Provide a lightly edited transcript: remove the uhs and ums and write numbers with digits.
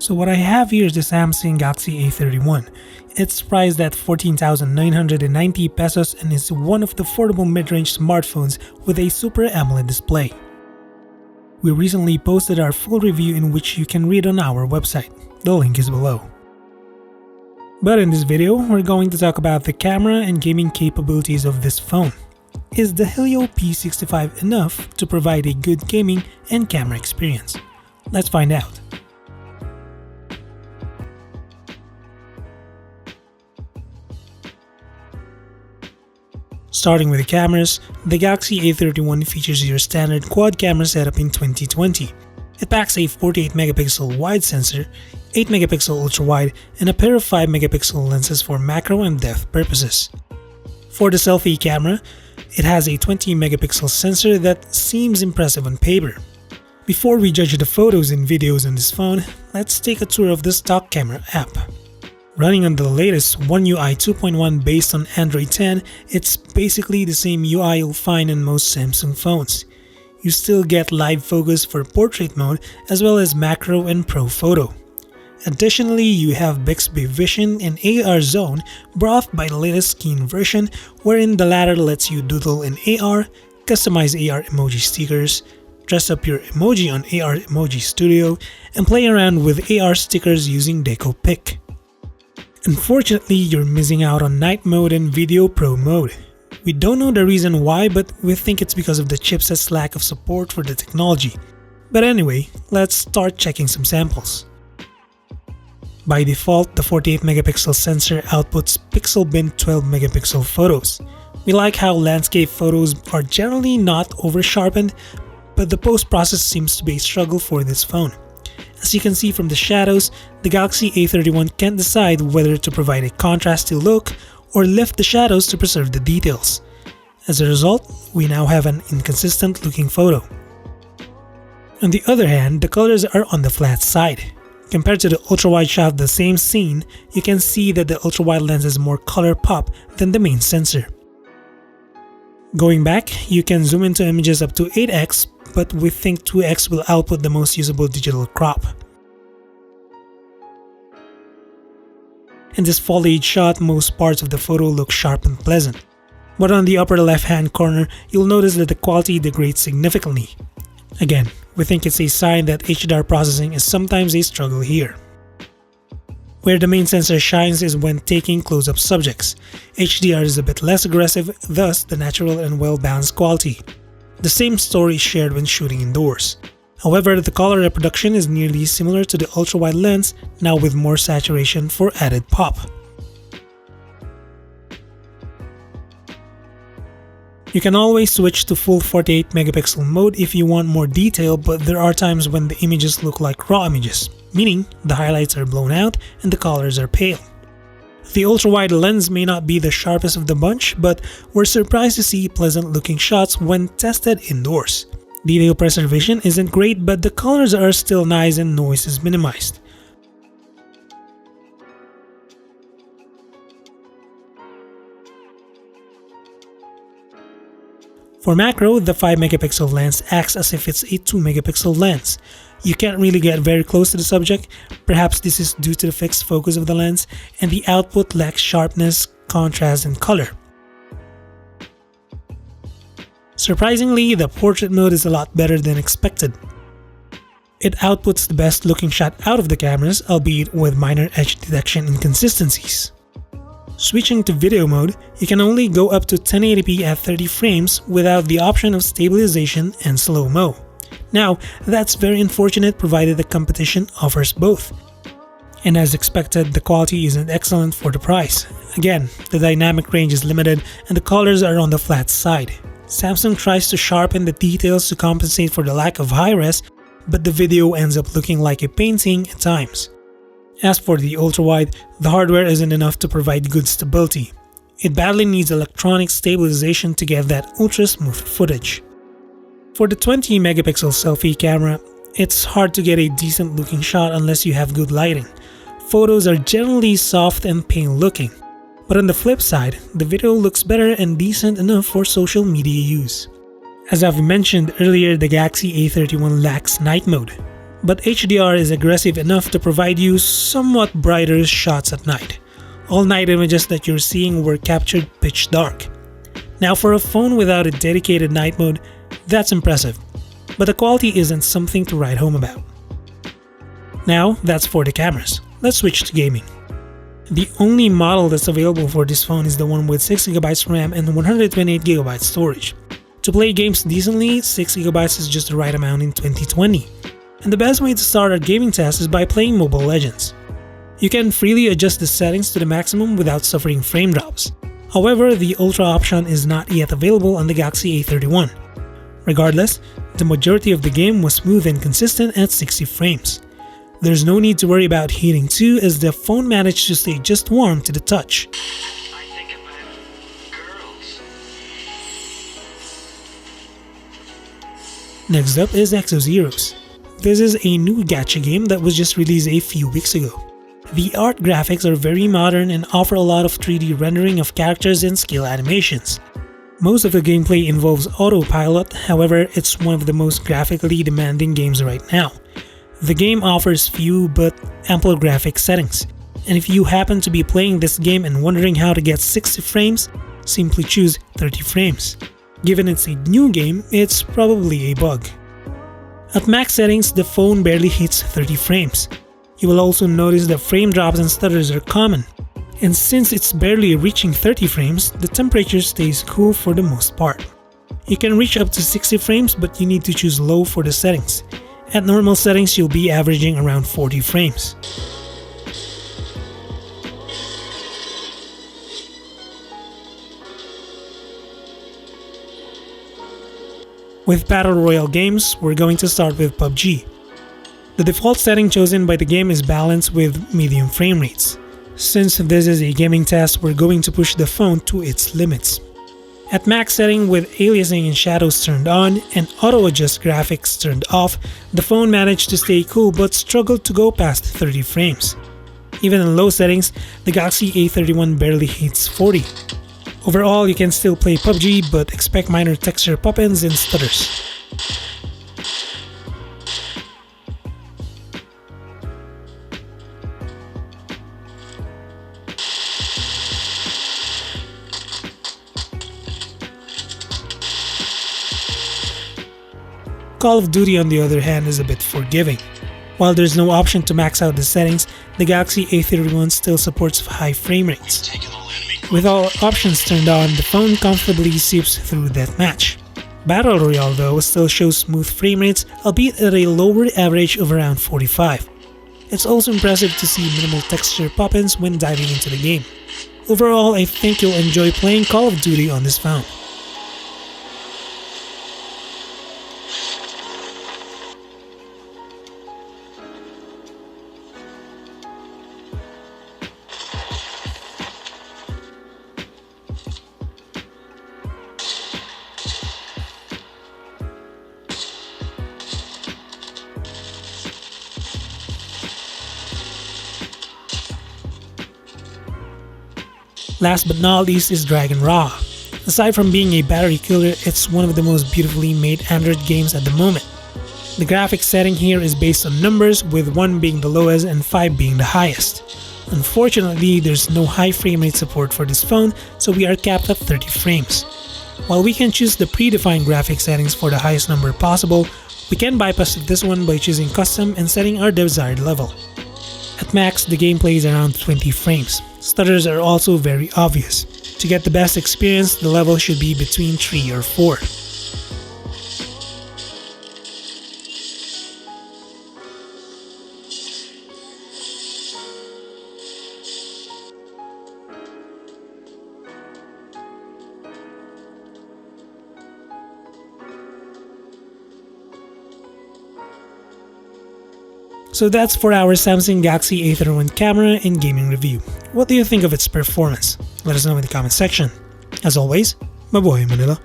So what I have here is the Samsung Galaxy A31. It's priced at 14,990 pesos and is one of the affordable mid-range smartphones with a Super AMOLED display. We recently posted our full review in which you can read on our website. The link is below. But in this video, we're going to talk about the camera and gaming capabilities of this phone. Is the Helio P65 enough to provide a good gaming and camera experience? Let's find out. Starting with the cameras, the Galaxy A31 features your standard quad camera setup in 2020. It packs a 48-megapixel wide sensor, 8-megapixel ultra-wide, and a pair of 5-megapixel lenses for macro and depth purposes. For the selfie camera, it has a 20-megapixel sensor that seems impressive on paper. Before we judge the photos and videos on this phone, let's take a tour of the stock camera app. Running on the latest One UI 2.1 based on Android 10, it's basically the same UI you'll find in most Samsung phones. You still get live focus for portrait mode as well as macro and pro photo. Additionally, you have Bixby Vision and AR Zone brought by the latest Keen version, wherein the latter lets you doodle in AR, customize AR emoji stickers, dress up your emoji on AR Emoji Studio, and play around with AR stickers using Deco Pick. Unfortunately, you're missing out on night mode and video pro mode. We don't know the reason why, but we think it's because of the chipset's lack of support for the technology. But anyway, let's start checking some samples. By default, the 48-megapixel sensor outputs pixel bin 12-megapixel photos. We like how landscape photos are generally not over-sharpened, but the post-process seems to be a struggle for this phone. As you can see from the shadows, the Galaxy A31 can't decide whether to provide a contrasty look or lift the shadows to preserve the details. As a result, we now have an inconsistent looking photo. On the other hand, the colors are on the flat side. Compared to the ultra-wide shot of the same scene, you can see that the ultra-wide lens has more color pop than the main sensor. Going back, you can zoom into images up to 8x, but we think 2x will output the most usable digital crop. In this foliage shot, most parts of the photo look sharp and pleasant. But on the upper left-hand corner, you'll notice that the quality degrades significantly. Again, we think it's a sign that HDR processing is sometimes a struggle here. Where the main sensor shines is when taking close-up subjects. HDR is a bit less aggressive, thus the natural and well-balanced quality. The same story is shared when shooting indoors. However, the color reproduction is nearly similar to the ultra-wide lens, now with more saturation for added pop. You can always switch to full 48-megapixel mode if you want more detail, but there are times when the images look like raw images, meaning the highlights are blown out and the colors are pale. The ultra-wide lens may not be the sharpest of the bunch, but we're surprised to see pleasant-looking shots when tested indoors. Detail preservation isn't great, but the colors are still nice and noise is minimized. For macro, the 5-megapixel lens acts as if it's a 2-megapixel lens. You can't really get very close to the subject, perhaps this is due to the fixed focus of the lens, and the output lacks sharpness, contrast, and color. Surprisingly, the portrait mode is a lot better than expected. It outputs the best looking shot out of the cameras, albeit with minor edge detection inconsistencies. Switching to video mode, you can only go up to 1080p at 30 frames without the option of stabilization and slow-mo. Now, that's very unfortunate provided the competition offers both. And as expected, the quality isn't excellent for the price. Again, the dynamic range is limited and the colors are on the flat side. Samsung tries to sharpen the details to compensate for the lack of high-res, but the video ends up looking like a painting at times. As for the ultra-wide, the hardware isn't enough to provide good stability. It badly needs electronic stabilization to get that ultra-smooth footage. For the 20-megapixel selfie camera, it's hard to get a decent looking shot unless you have good lighting. Photos are generally soft and pale looking. But on the flip side, the video looks better and decent enough for social media use. As I've mentioned earlier, the Galaxy A31 lacks night mode. but HDR is aggressive enough to provide you somewhat brighter shots at night. All night images that you're seeing were captured pitch dark. Now for a phone without a dedicated night mode, that's impressive, but the quality isn't something to write home about. Now that's for the cameras. Let's switch to gaming. The only model that's available for this phone is the one with 6GB RAM and 128GB storage. To play games decently, 6GB is just the right amount in 2020. And the best way to start a gaming test is by playing Mobile Legends. You can freely adjust the settings to the maximum without suffering frame drops. However, the Ultra option is not yet available on the Galaxy A31. Regardless, the majority of the game was smooth and consistent at 60 frames. There's no need to worry about heating too, as the phone managed to stay just warm to the touch. I think about girls. Next up is Exozeros. This is a new gacha game that was just released a few weeks ago. The art graphics are very modern and offer a lot of 3D rendering of characters and skill animations. Most of the gameplay involves autopilot, however, it's one of the most graphically demanding games right now. The game offers few but ample graphic settings, and if you happen to be playing this game and wondering how to get 60 frames, simply choose 30 frames. Given it's a new game, it's probably a bug. At max settings, the phone barely hits 30 frames. You will also notice that frame drops and stutters are common. And since it's barely reaching 30 frames, the temperature stays cool for the most part. You can reach up to 60 frames, but you need to choose low for the settings. At normal settings, you'll be averaging around 40 frames. With Battle Royale games, we're going to start with PUBG. The default setting chosen by the game is balanced with medium frame rates. Since this is a gaming test, we're going to push the phone to its limits. At max setting with aliasing and shadows turned on and auto adjust graphics turned off, the phone managed to stay cool but struggled to go past 30 frames. Even in low settings, the Galaxy A31 barely hits 40. Overall, you can still play PUBG but expect minor texture pop-ins and stutters. Call of Duty on the other hand is a bit forgiving. While there's no option to max out the settings, the Galaxy A31 still supports high frame rates. With all options turned on, the phone comfortably seeps through deathmatch. Battle Royale though still shows smooth frame rates, albeit at a lower average of around 45. It's also impressive to see minimal texture pop-ins when diving into the game. Overall, I think you'll enjoy playing Call of Duty on this phone. Last but not least is Dragon Raw. Aside from being a battery killer, it's one of the most beautifully made Android games at the moment. The graphics setting here is based on numbers, with 1 being the lowest and 5 being the highest. Unfortunately, there's no high frame rate support for this phone, so we are capped at 30 frames. While we can choose the predefined graphics settings for the highest number possible, we can bypass this one by choosing custom and setting our desired level. At max, the game plays around 20 frames. Stutters are also very obvious. To get the best experience, the level should be between 3 or 4. So that's for our Samsung Galaxy A31 camera and gaming review. What do you think of its performance? Let us know in the comment section. As always, mabuhay Manila.